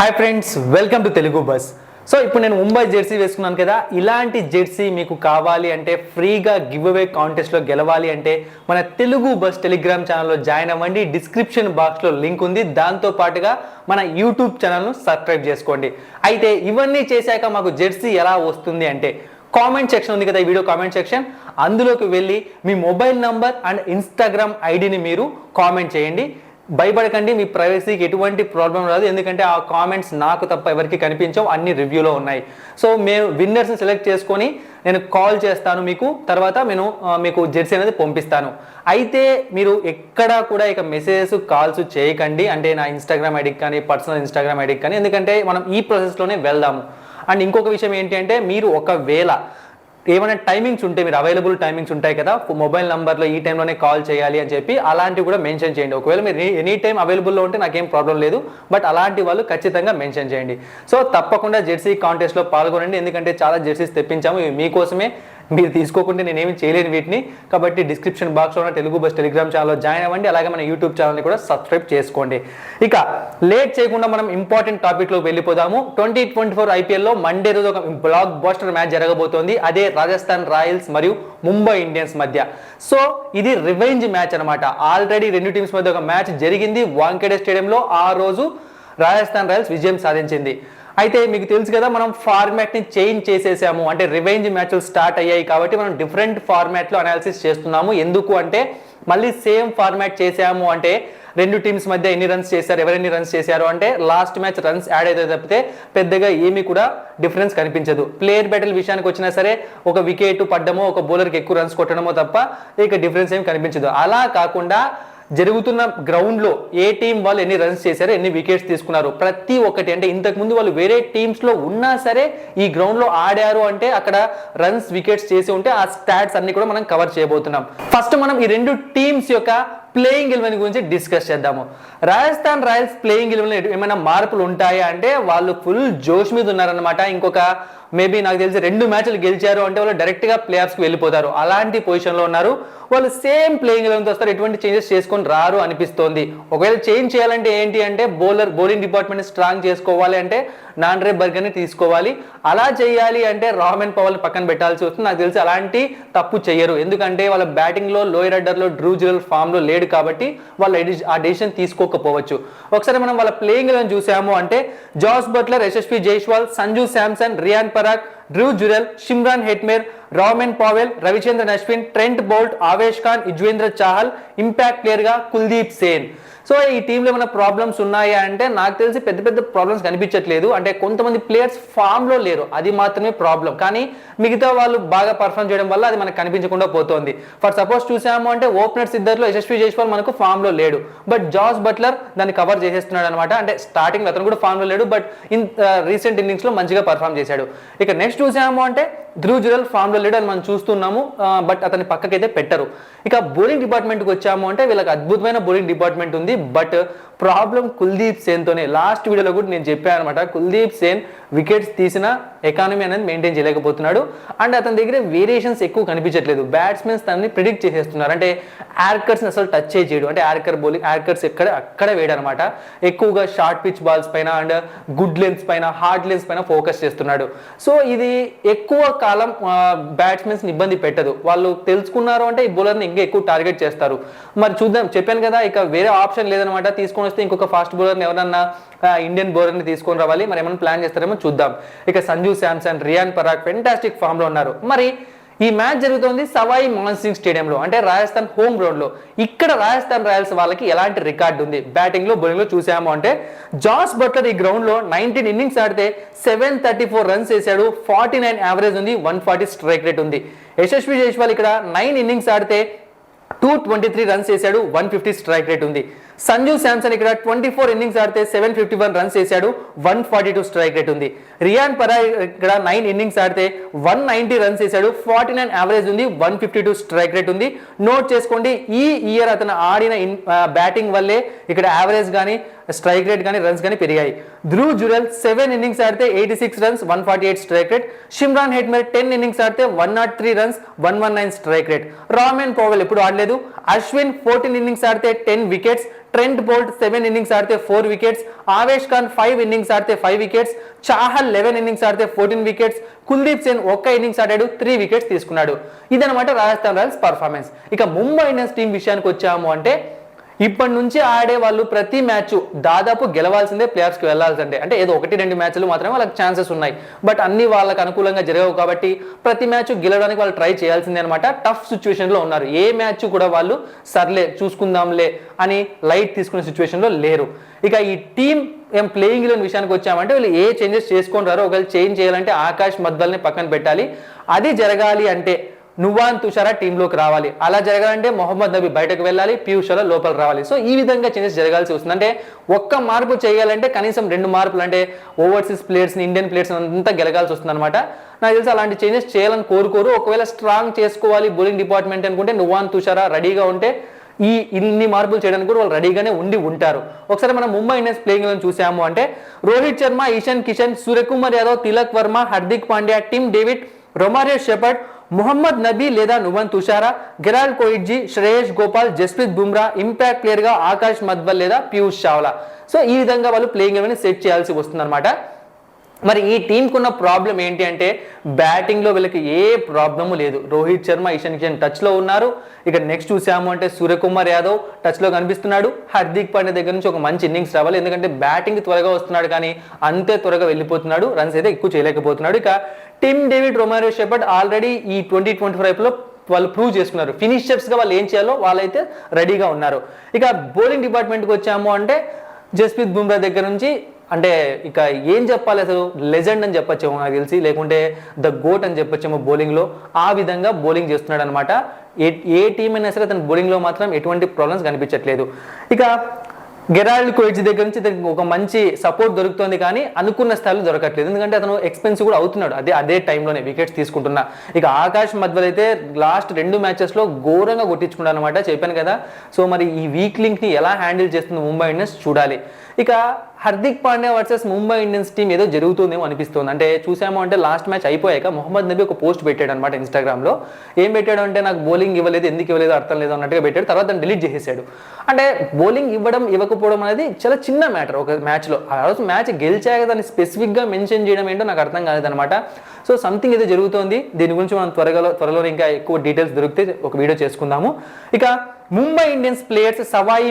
Hi friends, welcome to Telugu bus. So ఇప్పుడు నేను Mumbai Jersey వేసుకున్నాను కదా. ఇలాంటి జెర్సీ మీకు కావాలి అంటే, ఫ్రీగా గివ్ అవే కాంటెస్ట్లో గెలవాలి అంటే మన తెలుగు బస్ టెలిగ్రామ్ ఛానల్లో జాయిన్ అవ్వండి. డిస్క్రిప్షన్ బాక్స్లో లింక్ ఉంది. దాంతో పాటుగా మన యూట్యూబ్ ఛానల్ను సబ్స్క్రైబ్ చేసుకోండి. అయితే ఇవన్నీ చేశాక మాకు జెర్సీ ఎలా వస్తుంది అంటే, కామెంట్ సెక్షన్ ఉంది కదా, ఈ వీడియో కామెంట్ సెక్షన్, అందులోకి వెళ్ళి మీ మొబైల్ నంబర్ అండ్ ఇన్స్టాగ్రామ్ ఐడిని మీరు కామెంట్ చేయండి. భయపడకండి, మీ ప్రైవసీకి ఎటువంటి ప్రాబ్లం రాదు. ఎందుకంటే ఆ కామెంట్స్ నాకు తప్ప ఎవరికి కనిపించవు, అన్ని రివ్యూలో ఉన్నాయి. సో మేము విన్నర్స్ని సెలెక్ట్ చేసుకొని నేను కాల్ చేస్తాను మీకు, తర్వాత నేను మీకు జెర్సీ అనేది పంపిస్తాను. అయితే మీరు ఎక్కడా కూడా ఇక మెసేజెస్ కాల్స్ చేయకండి, అంటే నా ఇన్స్టాగ్రామ్ ఐడికి కానీ పర్సనల్ ఇన్స్టాగ్రామ్ ఐడికి కానీ, ఎందుకంటే మనం ఈ ప్రాసెస్లోనే వెళ్దాము. అండ్ ఇంకొక విషయం ఏంటి అంటే, మీరు ఒకవేళ ఏమైనా టైమింగ్స్ ఉంటే, మీరు అవైలబుల్ టైమింగ్స్ ఉంటాయి కదా, మొబైల్ నెంబర్లో ఈ టైంలోనే కాల్ చేయాలి అని చెప్పి, అలాంటివి కూడా మెన్షన్ చేయండి. ఒకవేళ మీరు ఎనీ టైం అవైలబుల్లో ఉంటే నాకేం ప్రాబ్లం లేదు, బట్ అలాంటి వాళ్ళు ఖచ్చితంగా మెన్షన్ చేయండి. సో తప్పకుండా జెర్సీ కాంటెస్ట్లో పాల్గొనండి, ఎందుకంటే చాలా జెర్సీస్ తెప్పించాము, ఇవి మీకోసమే. మీరు తీసుకోకుంటే నేనేమి చేయలేను వీటిని. కాబట్టి డిస్క్రిప్షన్ బాక్స్లో ఉన్న తెలుగు బస్ టెలిగ్రామ్ ఛానల్లో జాయిన్ అవ్వండి. అలాగే మన యూట్యూబ్ ఛానల్ని కూడా సబ్స్క్రైబ్ చేసుకోండి. ఇక లేట్ చేయకుండా మనం ఇంపార్టెంట్ టాపిక్లో వెళ్ళిపోదాము. 2024 ఐపీఎల్లో మండే రోజు ఒక బ్లాక్ బస్టర్ మ్యాచ్ జరగబోతోంది. అదే రాజస్థాన్ రాయల్స్ మరియు ముంబై ఇండియన్స్ మధ్య. సో ఇది రివెంజ్ మ్యాచ్ అనమాట. ఆల్రెడీ రెండు టీమ్స్ మధ్య ఒక మ్యాచ్ జరిగింది వాంఖేడే స్టేడియంలో. ఆ రోజు రాజస్థాన్ రాయల్స్ విజయం సాధించింది. అయితే మీకు తెలుసు కదా, మనం ఫార్మాట్ని చేంజ్ చేసేసాము. అంటే రివెంజ్ మ్యాచ్లు స్టార్ట్ అయ్యాయి కాబట్టి మనం డిఫరెంట్ ఫార్మాట్లో అనాలిసిస్ చేస్తున్నాము. ఎందుకు అంటే, మళ్ళీ సేమ్ ఫార్మాట్ చేసాము అంటే రెండు టీమ్స్ మధ్య ఎన్ని రన్స్ చేశారు, ఎవరెన్ని రన్స్ చేశారు అంటే లాస్ట్ మ్యాచ్ రన్స్ యాడ్ అయితే తప్పితే పెద్దగా ఏమీ కూడా డిఫరెన్స్ కనిపించదు. ప్లేయర్ బ్యాటిల్ విషయానికి వచ్చినా సరే, ఒక వికెట్ పడ్డమో, ఒక బౌలర్కి ఎక్కువ రన్స్ కొట్టడమో తప్ప ఇక డిఫరెన్స్ ఏమి కనిపించదు. అలా కాకుండా జరుగుతున్న గ్రౌండ్లో ఏ టీం వాళ్ళు ఎన్ని రన్స్ చేశారు, ఎన్ని వికెట్స్ తీసుకున్నారు, ప్రతి ఒక్కటి, అంటే ఇంతకుముందు వాళ్ళు వేరే టీమ్స్లో ఉన్నా సరే ఈ గ్రౌండ్లో ఆడారు అంటే అక్కడ రన్స్ వికెట్స్ చేసి ఉంటే ఆ స్టాట్స్ అన్ని కూడా మనం కవర్ చేయబోతున్నాం. ఫస్ట్ మనం ఈ రెండు టీమ్స్ యొక్క ప్లేయింగ్ ఎలెవెన్ గురించి డిస్కస్ చేద్దాము. రాజస్థాన్ రాయల్స్ ప్లేయింగ్ ఎలెవెన్ ఏమైనా మార్పులు ఉంటాయా అంటే, వాళ్ళు ఫుల్ జోష్ మీద ఉన్నారనమాట. ఇంకొక మేబీ నాకు తెలిసి 2 మ్యాచ్లు గెలిచారు అంటే వాళ్ళు డైరెక్ట్గా ప్లే ఆఫ్స్కి వెళ్ళిపోతారు, అలాంటి పొజిషన్లో ఉన్నారు. వాళ్ళు సేమ్ ప్లేయింగ్ ఎలెవెన్తో వస్తారు, ఎటువంటి చేంజెస్ చేసుకొని రారు అనిపిస్తోంది. ఒకవేళ చేంజ్ చేయాలంటే ఏంటి అంటే, బౌలింగ్ డిపార్ట్మెంట్ స్ట్రాంగ్ చేసుకోవాలి అంటే నాండ్రే బర్గర్ని తీసుకోవాలి. అలా చేయాలి అంటే రామన్ పవల్ని పక్కన పెట్టాల్సి వస్తుంది. నాకు తెలిసి అలాంటి తప్పు చేయరు, ఎందుకంటే వాళ్ళ బ్యాటింగ్లో లోయర్ ఆర్డర్లో డ్రూ జురెల్ ఫామ్లో లేడు కాబట్టి వాళ్ళు ఆ డెసిషన్ తీసుకోకపోవచ్చు. ఒకసారి మనం వాళ్ళ ప్లేయింగ్ ఎలెవెన్ చూసాము అంటే, Jos Buttler, Yashasvi Jaiswal, Sanju Samson, Riyan Parag, Dhruv Jurel, Shimron Hetmyer, Rovman Powell, Ravichandran Ashwin, Trent Boult, Avesh Khan, Yuzvendra Chahal, impact ప్లేయర్గా కుల్దీప్ సేన్. సో ఈ టీంలో ఏమైనా ప్రాబ్లమ్స్ ఉన్నాయా అంటే, నాకు తెలిసి పెద్ద పెద్ద ప్రాబ్లమ్స్ కనిపించట్లేదు. అంటే కొంతమంది ప్లేయర్స్ ఫామ్లో లేరు, అది మాత్రమే ప్రాబ్లం. కానీ మిగతా వాళ్ళు బాగా పర్ఫామ్ చేయడం వల్ల అది మనకు కనిపించకుండా పోతుంది. ఫర్ సపోజ్ చూసాము అంటే, ఓపెనర్స్ ఇద్దరులో యశస్వి జైస్వాల్ మనకు ఫామ్లో లేడు, బట్ జాస్ బట్లర్ దాన్ని కవర్ చేసేస్తున్నాడు అనమాట. అంటే స్టార్టింగ్ అతను కూడా ఫామ్లో లేడు, బట్ రీసెంట్ ఇన్నింగ్స్లో మంచిగా పర్ఫామ్ చేశాడు. ఇక నెక్స్ట్ చూసాము అంటే, ధ్రువ్ జురెల్ ఫామ్లో లేడు అని మనం చూస్తున్నాము, బట్ అతని పక్కకైతే పెట్టరు. ఇక బౌలింగ్ డిపార్ట్మెంట్కి వచ్చాము అంటే, వీళ్ళకి అద్భుతమైన బౌలింగ్ డిపార్ట్మెంట్ ఉంది, బట్ ప్రాబ్లం కుల్దీప్ సేన్తోనే. లాస్ట్ వీడియోలో కూడా నేను చెప్పాను అనమాట, కుల్దీప్ సేన్ వికెట్స్ తీసిన ఎకానమీ అనేది మెయింటైన్ చేయలేకపోతున్నాడు. అండ్ అతని దగ్గర వేరియేషన్స్ ఎక్కువ కనిపించట్లేదు. బ్యాట్స్మెన్స్ తనని ప్రిడిక్ట్ చేసేస్తున్నారు, అంటే యార్కర్స్ని అసలు టచ్ చేయడు, అంటే యార్కర్స్ అక్కడ వేయడం అనమాట. ఎక్కువగా షార్ట్ పిచ్ బాల్స్ పైన అండ్ గుడ్ లెన్స్ పైన, హార్డ్ లెన్స్ పైన ఫోకస్ చేస్తున్నాడు. సో ఇది ఎక్కువ కాలం బ్యాట్స్మెన్స్ ఇబ్బంది పెట్టదు. వాళ్ళు తెలుసుకున్నారు అంటే ఈ బౌలర్ని ఇంకా ఎక్కువ టార్గెట్ చేస్తారు. మరి చూద్దాం, చెప్పాను కదా, ఇక వేరే ఆప్షన్ లేదనమాట. తీసుకొని వస్తే ఇంకొక ఫాస్ట్ బౌలర్ని, ఎవరన్నా ఇండియన్ బౌలర్ని తీసుకొని రావాలి. మరి ఏమైనా ప్లాన్ చేస్తారేమో చూద్దాం. ఇక సంజు శాంసన్, రియాన్ పరాగ్ ఫెంటాస్టిక్ ఫామ్లో ఉన్నారు. మరి ఈ మ్యాచ్ జరుగుతోంది సవాయి మాన్సింగ్ స్టేడియంలో, అంటే రాజస్థాన్ హోమ్ గ్రౌండ్లో. ఇక్కడ రాజస్థాన్ రాయల్స్ వాళ్ళకి ఎలాంటి రికార్డు ఉంది బ్యాటింగ్లో, బౌలింగ్లో చూసాము అంటే, జాస్ బట్లర్ ఈ గ్రౌండ్లో 19 ఇన్నింగ్స్ ఆడితే 734 రన్స్ వేశాడు, 49 యావరేజ్ ఉంది, 140 స్ట్రైక్ రేట్ ఉంది. యశస్వి జైస్వాల్ ఇక్కడ 9 ఇన్నింగ్స్ ఆడితే 223 రన్స్ వేశాడు, 150 స్ట్రైక్ రేట్ ఉంది. సంజు శాంసన్ ఇక్కడ 24 ఇన్నింగ్స్ ఆడితే 751 రన్స్ వేశాడు, 142 స్ట్రైక్ రేట్ ఉంది. రియాన్ పరాగ్ ఇక్కడ 9 ఇన్నింగ్స్ ఆడితే 190 రన్స్ వేశాడు, 49 యావరేజ్ ఉంది, 152 స్ట్రైక్ రేట్ ఉంది. నోట్ చేసుకోండి, ఈ ఇయర్ అతను ఆడిన బ్యాటింగ్ వల్లే ఇక్కడ యావరేజ్ కానీ స్ట్రైక్ రేట్ కానీ రన్స్ కానీ పెరిగాయి. ధ్రువ్ జురెల్ 7 ఇన్నింగ్స్ ఆడితే 86 runs 148 strike rate. Shimron Hetmyer 10 innings ఆడితే 103 రన్స్ 119 స్ట్రైక్ రేట్. రామెన్ పవెల్ ఎప్పుడు ఆడలేదు. అశ్విన్ 14 ఇన్నింగ్స్ ఆడితే 10 వికెట్స్. ట్రెంట్ బోల్ట్ 7 ఇన్నింగ్స్ ఆడితే 4 వికెట్స్. ఆవేష్ ఖాన్ 5 ఇన్నింగ్స్ ఆడితే 5 వికెట్స్. చాహల్ 11 ఇన్నింగ్స్ ఆడితే 14 వికెట్స్. కుల్దీప్ సేన్ ఒక్క ఇన్నింగ్స్ ఆడాడు, 3 వికెట్స్ తీసుకున్నాడు. ఇదనమాట రాజస్థాన్ రాయల్స్ పర్ఫార్మెన్స్. ఇక ముంబై ఇండియన్స్ టీం విషయానికి వచ్చాము అంటే ఇప్పటి నుంచి ఆడే వాళ్ళు ప్రతి మ్యాచ్ దాదాపు గెలవాల్సిందే, ప్లేఆఫ్స్కి వెళ్లాల్సిందే. అంటే ఏదో 1-2 మ్యాచ్లు మాత్రమే వాళ్ళకి ఛాన్సెస్ ఉన్నాయి, బట్ అన్ని వాళ్ళకి అనుకూలంగా జరగవు కాబట్టి ప్రతి మ్యాచ్ గెలవడానికి వాళ్ళు ట్రై చేయాల్సిందే అనమాట. టఫ్ సిచ్యువేషన్లో ఉన్నారు. ఏ మ్యాచ్ కూడా వాళ్ళు సర్లే చూసుకుందాంలే అని లైట్ తీసుకునే సిచ్యువేషన్లో లేరు. ఇక ఈ టీం ప్లేయింగ్ లోని విషయానికి వచ్చామంటే వీళ్ళు ఏ చేంజెస్ చేసుకొని రారో, ఒకవేళ చేంజ్ చేయాలంటే ఆకాష్ మద్వల్ని పక్కన పెట్టాలి. అది జరగాలి అంటే నువాన్ తుషారా టీంలోకి రావాలి. అలా జరగాలంటే మొహమ్మద్ నబీ బయటకు వెళ్ళాలి, పీయూష్ చావ్లా లోపల రావాలి. సో ఈ విధంగా చేంజెస్ జరగాల్సి వస్తుంది. అంటే ఒక్క మార్పు చేయాలంటే కనీసం 2 మార్పులు, అంటే ఓవర్సీస్ ప్లేయర్స్ని ఇండియన్ ప్లేయర్స్ అంతా గెలగాల్సి వస్తుంది అనమాట. నాకు తెలిసి అలాంటి చేంజెస్ చేయాలని కోరుకోరు. ఒకవేళ స్ట్రాంగ్ చేసుకోవాలి బౌలింగ్ డిపార్ట్మెంట్ అనుకుంటే నువాన్ తుషారా రెడీగా ఉంటే ఇన్ని మార్పులు చేయడానికి కూడా వాళ్ళు రెడీగానే ఉంటారు. ఒకసారి మనం ముంబై ఇండియన్స్ ప్లేయింగ్ లో చూసాము అంటే Rohit Sharma, Ishan Kishan, Suryakumar Yadav, Tilak Varma, Hardik Pandya, Tim David, Romario Shepherd, Mohammad Nabi లేదా Nuwan Thushara, Gerald Coetzee, Shreyas Gopal, Jasprit Bumrah, impact player గా ఆకాష్ మద్వల్ లేదా పీయూష్ చావ్లా. సో ఈ విధంగా వాళ్ళు ప్లేయింగ్ లెవెన్ సెట్ చేయాల్సి వస్తుంది అనమాట. మరి ఈ టీంకు ఉన్న ప్రాబ్లం ఏంటి అంటే బ్యాటింగ్లో వీళ్ళకి ఏ ప్రాబ్లము లేదు. రోహిత్ శర్మ, ఇషాన్ కిషన్ టచ్లో ఉన్నారు. ఇక నెక్స్ట్ చూసాము అంటే సూర్యకుమార్ యాదవ్ టచ్లో కనిపిస్తున్నాడు. హార్దిక్ పాండ్యా దగ్గర నుంచి ఒక మంచి ఇన్నింగ్స్ రావాలి, ఎందుకంటే బ్యాటింగ్ త్వరగా వస్తున్నాడు కానీ అంతే త్వరగా వెళ్ళిపోతున్నాడు, రన్స్ అయితే ఎక్కువ చేయలేకపోతున్నాడు. ఇక Tim David, Romario Shepherd already ఈ 2025లో వాళ్ళు ప్రూవ్ చేసుకున్నారు. ఫినిషర్స్గా వాళ్ళు ఏం చేయాలో వాళ్ళైతే రెడీగా ఉన్నారు. ఇక బౌలింగ్ డిపార్ట్మెంట్కి వచ్చాము అంటే జస్ప్రీత్ బుమ్రా దగ్గర నుంచి అంటే ఇక ఏం చెప్పాలి, అసలు లెజెండ్ అని చెప్పొచ్చేమో నాకు తెలిసి, లేకుంటే ద గోట్ అని చెప్పొచ్చేమో బౌలింగ్లో. ఆ విధంగా బౌలింగ్ చేస్తున్నాడు అనమాట. ఏ టీం అయినా సరే తన బౌలింగ్లో మాత్రం ఎటువంటి ప్రాబ్లమ్స్ కనిపించట్లేదు. ఇక గెరాల్డ్ కోయిట్జీ దగ్గర నుంచి ఒక మంచి సపోర్ట్ దొరుకుతుంది కానీ అనుకున్న స్థాయిలో దొరకట్లేదు, ఎందుకంటే అతను ఎక్స్పెన్సివ్ కూడా అవుతున్నాడు అదే టైంలోనే వికెట్స్ తీసుకుంటున్నా. ఇక ఆకాష్ మద్వల్ అయితే లాస్ట్ 2 మ్యాచెస్లో ఘోరంగా కొట్టించుకున్నాడు అనమాట, చెప్పాను కదా. సో మరి ఈ వీక్ లింక్ని ఎలా హ్యాండిల్ చేస్తుంది ముంబై ఇండియన్స్ చూడాలి. ఇక Hardik Pandya versus Mumbai Indians team ఏదో జరుగుతుందేమో అనిపిస్తుంది. అంటే చూసాము అంటే లాస్ట్ మ్యాచ్ అయిపోయాక మొహమ్మద్ నబీ ఒక పోస్ట్ పెట్టాడు అనమాట ఇన్స్టాగ్రామ్లో. ఏం పెట్టాడు అంటే నాకు బౌలింగ్ ఇవ్వలేదు, ఎందుకు ఇవ్వలేదు అర్థం లేదు అన్నట్టుగా పెట్టాడు. తర్వాత దాన్ని డిలీట్ చేసేసాడు. అంటే బౌలింగ్ ఇవ్వడం ఇవ్వకపోవడం అనేది చాలా చిన్న మ్యాటర్ ఒక మ్యాచ్లో. ఆ రోజు మ్యాచ్ గెలిచాక దాన్ని స్పెసిఫిక్గా మెన్షన్ చేయడం ఏంటో నాకు అర్థం కాలేదన్నమాట. సో సంథింగ్ ఏదో జరుగుతోంది, దీని గురించి మనం త్వరలో ఇంకా ఎక్కువ డీటెయిల్స్ దొరికితే ఒక వీడియో చేసుకుందాము. ఇక ముంబై ఇండియన్స్ ప్లేయర్స్ సవాయి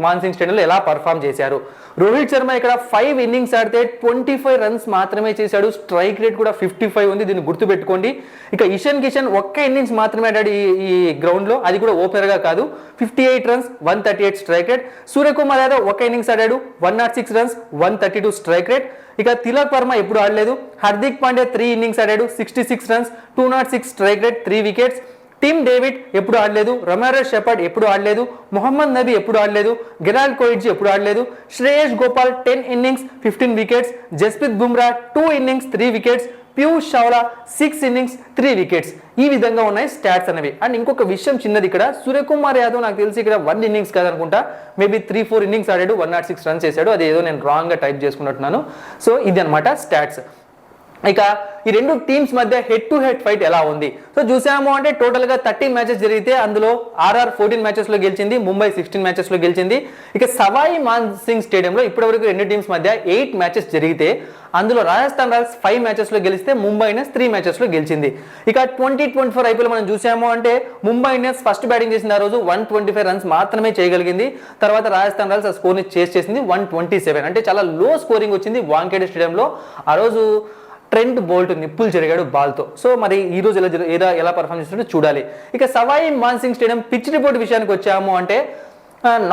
మాన్సింగ్ స్టేడియంలో ఎలా పర్ఫామ్ చేశారు. రోహిత్ శర్మ ఇక్కడ 5 ఇన్నింగ్స్ ఆడితే 25 రన్స్ మాత్రమే చేశాడు. స్ట్రైక్ రేట్ కూడా 55 ఉంది, దీన్ని గుర్తుపెట్టుకోండి. ఇక ఇషాన్ కిషన్ ఒక్క ఇన్నింగ్స్ మాత్రమే ఆడాడు ఈ గ్రౌండ్లో, అది కూడా ఓపెనర్గా కాదు. 58 runs 138 strike rate. Suryakumar Yadav ఒక్క ఇన్నింగ్స్ ఆడాడు, 106 రన్స్ 132 స్ట్రైక్ రేట్. ఇక తిలక్ వర్మ ఎప్పుడు ఆడలేదు. హార్దిక్ పాండ్యా 3 ఇన్నింగ్స్ ఆడాడు, 66 runs 206 strike rate, 3 wickets. Tim David ఎప్పుడు ఆడలేదు. రొమారియో షెపర్డ్ ఎప్పుడు ఆడలేదు. మొహమ్మద్ నబీ ఎప్పుడు ఆడలేదు. గెరాల్డ్ కోయిట్జీ ఎప్పుడు ఆడలేదు. Shreyas Gopal 10 innings 15 wickets. Jasprit Bumrah 2 innings 3 wickets. Piyush Chawla 6 innings 3 wickets. ఈ విధంగా ఉన్నాయి స్టాట్స్ అనేవి. అండ్ ఇంకొక విషయం చిన్నది, ఇక్కడ సూర్యకుమార్ యాదవ్ నాకు తెలిసి ఇక్కడ 1 ఇన్నింగ్స్ కాదనుకుంటా, మేబీ 3-4 ఇన్నింగ్స్ ఆడాడు, 106 రన్స్ చేశాడు. అది ఏదో నేను రాంగ్గా టైప్ చేసుకున్నట్టున్నాను. సో ఇది అనమాట స్టాట్స్. ఇక ఈ రెండు టీమ్స్ మధ్య హెడ్ టు హెడ్ ఫైట్ ఎలా ఉంది. సో చూసాము అంటే టోటల్గా 30 మ్యాచెస్ జరిగితే అందులో ఆర్ఆర్ 14 మ్యాచెస్లో గెలిచింది, ముంబై 16 మ్యాచెస్లో గెలిచింది. ఇక సవాయి మాన్సింగ్ స్టేడియంలో ఇప్పటివరకు 2 టీమ్స్ మధ్య 8 మ్యాచెస్ జరిగితే అందులో రాజస్థాన్ రాయల్స్ 5 మ్యాచెస్లో గెలిస్తే ముంబై ఇండియన్స్ 3 మ్యాచెస్లో గెలిచింది. ఇక 2024 ఐపీఎల్ మనం చూసాము అంటే ముంబై ఇండియన్స్ ఫస్ట్ బ్యాటింగ్ చేసిన ఆ రోజు 125 రన్స్ మాత్రమే చేయగలిగింది. తర్వాత రాజస్థాన్ రాయల్స్ ఆ స్కోర్ని చేస్ చేసింది 127. అంటే చాలా లో స్కోరింగ్ వచ్చింది వాంఖేడే స్టేడియంలో. ఆ రోజు ట్రెంట్ బోల్ట్ నిప్పులు జరిగాడు బాల్తో. సో మరి ఈ రోజు ఎలా పర్ఫార్మ్ చేస్తుంటే చూడాలి. ఇక Sawai Man Singh stadium pitch report విషయానికి వచ్చాము అంటే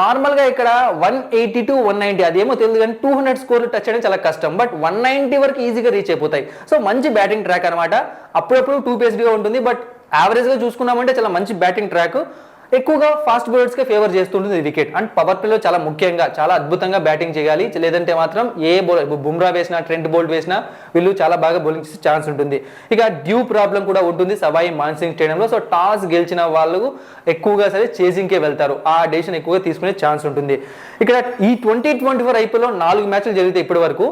నార్మల్గా ఇక్కడ 180 to 190 అదేమో తెలియదు కానీ 200 స్కోర్లు టచ్ చేయడం చాలా కష్టం. బట్ 190 వరకు ఈజీగా రీచ్ అయిపోతాయి. సో మంచి బ్యాటింగ్ ట్రాక్ అనమాట. అప్పుడప్పుడు 2 పేస్డ్గా ఉంటుంది, బట్ యావరేజ్గా చూసుకున్నామంటే చాలా మంచి బ్యాటింగ్ ట్రాక్. ఎక్కువగా ఫాస్ట్ బౌలర్స్కే ఫేవర్ చేస్తుంటుంది వికెట్. అండ్ పవర్ ప్లేలో చాలా ముఖ్యంగా చాలా అద్భుతంగా బ్యాటింగ్ చేయాలి, లేదంటే మాత్రం ఏ బౌలర్ బుమ్రా వేసినా ట్రెంట్ బోల్ట్ వేసినా వీళ్ళు చాలా బాగా బౌలింగ్ చేసే ఛాన్స్ ఉంటుంది. ఇక డ్యూ ప్రాబ్లం కూడా ఉంటుంది సవాయి మాన్సింగ్ స్టేడియంలో. సో టాస్ గెలిచిన వాళ్ళు ఎక్కువగా సరే చేసింగ్కే వెళ్తారు, ఆ డెసిషన్ ఎక్కువగా తీసుకునే ఛాన్స్ ఉంటుంది. ఇక్కడ ఈ 2024 ఐపీఎల్లో 4 మ్యాచ్లు జరిగితే ఇప్పటి వరకు.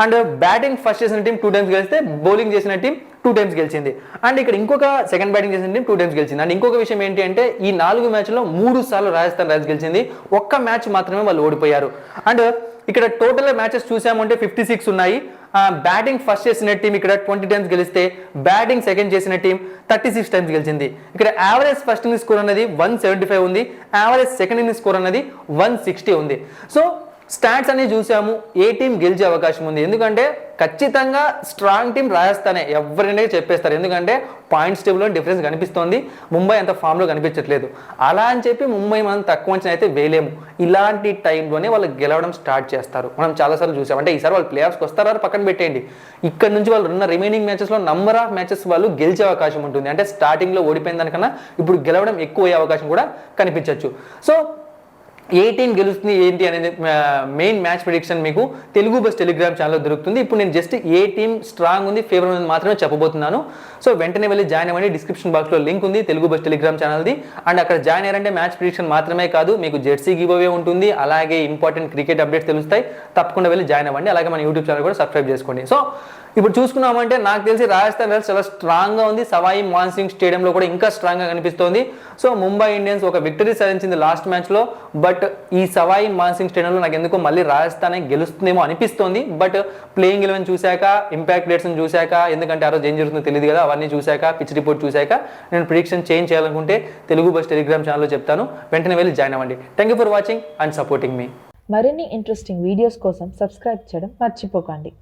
అండ్ బ్యాటింగ్ ఫస్ట్ చేసిన టీం 2 టైమ్స్ గెలిస్తే బౌలింగ్ చేసిన టీం 2 టైమ్స్ గెలిచింది. అండ్ ఇక్కడ ఇంకొక సెకండ్ బ్యాటింగ్ చేసిన టీం 2 టైమ్స్ గెలిచింది. అండ్ ఇంకొక విషయం ఏంటి అంటే ఈ 4 మ్యాచ్లో 3 సార్లు రాజస్థాన్ రాయల్స్ గెలిచింది, ఒక్క మ్యాచ్ మాత్రమే వాళ్ళు ఓడిపోయారు. అండ్ ఇక్కడ టోటల్ మ్యాచెస్ చూసామంటే 56 ఉన్నాయి. బ్యాటింగ్ ఫస్ట్ చేసిన టీం ఇక్కడ 20 టైమ్స్ గెలిస్తే బ్యాటింగ్ సెకండ్ చేసిన టీం 36 టైమ్స్ గెలిచింది. ఇక్కడ యావరేజ్ ఫస్ట్ ఇన్నింగ్స్ స్కోర్ అనేది 175 ఉంది, యావరేజ్ సెకండ్ ఇన్నింగ్స్ స్కోర్ అనేది 160 ఉంది. సో స్టాట్స్ అనేది చూసాము, ఏ టీం గెలిచే అవకాశం ఉంది, ఎందుకంటే ఖచ్చితంగా స్ట్రాంగ్ టీం రాజస్థానే ఎవరైనా చెప్పేస్తారు, ఎందుకంటే పాయింట్స్ టేబుల్లో డిఫరెన్స్ కనిపిస్తోంది, ముంబై అంత ఫామ్లో కనిపించట్లేదు. అలా అని చెప్పి ముంబై మనం తక్కువ అంచనా అయితే వేయలేము. ఇలాంటి టైంలోనే వాళ్ళు గెలవడం స్టార్ట్ చేస్తారు. మనం చాలాసార్లు చూసాం. అంటే ఈసారి వాళ్ళు ప్లే ఆఫ్స్కి వస్తారా పక్కన పెట్టేయండి, ఇక్కడ నుంచి వాళ్ళు ఉన్న రిమైనింగ్ మ్యాచెస్లో నంబర్ ఆఫ్ మ్యాచెస్ వాళ్ళు గెలిచే అవకాశం ఉంటుంది. అంటే స్టార్టింగ్లో ఓడిపోయిన దానికన్నా ఇప్పుడు గెలవడం ఎక్కువ అయ్యే అవకాశం కూడా కనిపించవచ్చు. సో ఏ టీం గెలుస్తుంది ఏంటి అనేది మెయిన్ మ్యాచ్ ప్రిడిక్షన్ మీకు తెలుగు బస్ టెలిగ్రామ్ ఛానల్లో దొరుకుతుంది. ఇప్పుడు నేను జస్ట్ ఏ టీం స్ట్రాంగ్ ఉంది, ఫేవర్ ఉంది మాత్రమే చెప్పబోతున్నాను. సో వెంటనే వెళ్ళి జాయిన్ అవ్వండి. డిస్క్రిప్షన్ బాక్స్లో లింక్ ఉంది తెలుగు బస్ టెలిగ్రామ్ ఛానల్ది. అండ్ అక్కడ జాయిన్ అయ్యారంటే మ్యాచ్ ప్రిడిక్షన్ మాత్రమే కాదు, మీకు జెర్సీ గివ్ అవే ఉంటుంది, అలాగే ఇంపార్టెంట్ క్రికెట్ అప్డేట్స్ తెలుస్తాయి. తప్పకుండా వెళ్ళి జాయిన్ అవ్వండి. అలాగే మన యూట్యూబ్ ఛానల్ కూడా సబ్స్క్రైబ్ చేసుకోండి. సో ఇప్పుడు చూసుకున్నామంటే నాకు తెలిసి రాజస్థాన్ రాయల్స్ చాలా స్ట్రాంగ్గా ఉంది, సవాయి మాన్సింగ్ స్టేడియంలో కూడా ఇంకా స్ట్రాంగ్గా కనిపిస్తోంది. సో ముంబై ఇండియన్స్ ఒక విక్టరీ సాధించింది లాస్ట్ మ్యాచ్లో, బట్ ఈ సవాయి మాన్సింగ్ స్టేడియంలో నాకు ఎందుకో మళ్ళీ రాజస్థానే గెలుస్తుందేమో అనిపిస్తోంది. బట్ ప్లేయింగ్ 11 చూశాక, ఇంపాక్ట్ రేట్స్ని చూశాక, ఎందుకంటే ఆ రోజు ఏం జరుగుతుందో తెలియదు కదా, అవన్నీ చూశాక, పిచ్ రిపోర్ట్ చూశాక నేను ప్రిడిక్షన్ చేంజ్ చేయాలనుకుంటే తెలుగు బస్ టెలిగ్రామ్ ఛానల్లో చెప్తాను. వెంటనే వెళ్ళి జాయిన్ అవ్వండి. Thank you for watching and supporting మీ. మరిన్ని ఇంట్రెస్టింగ్ వీడియోస్ కోసం సబ్స్క్రైబ్ చేయడం మర్చిపోకండి.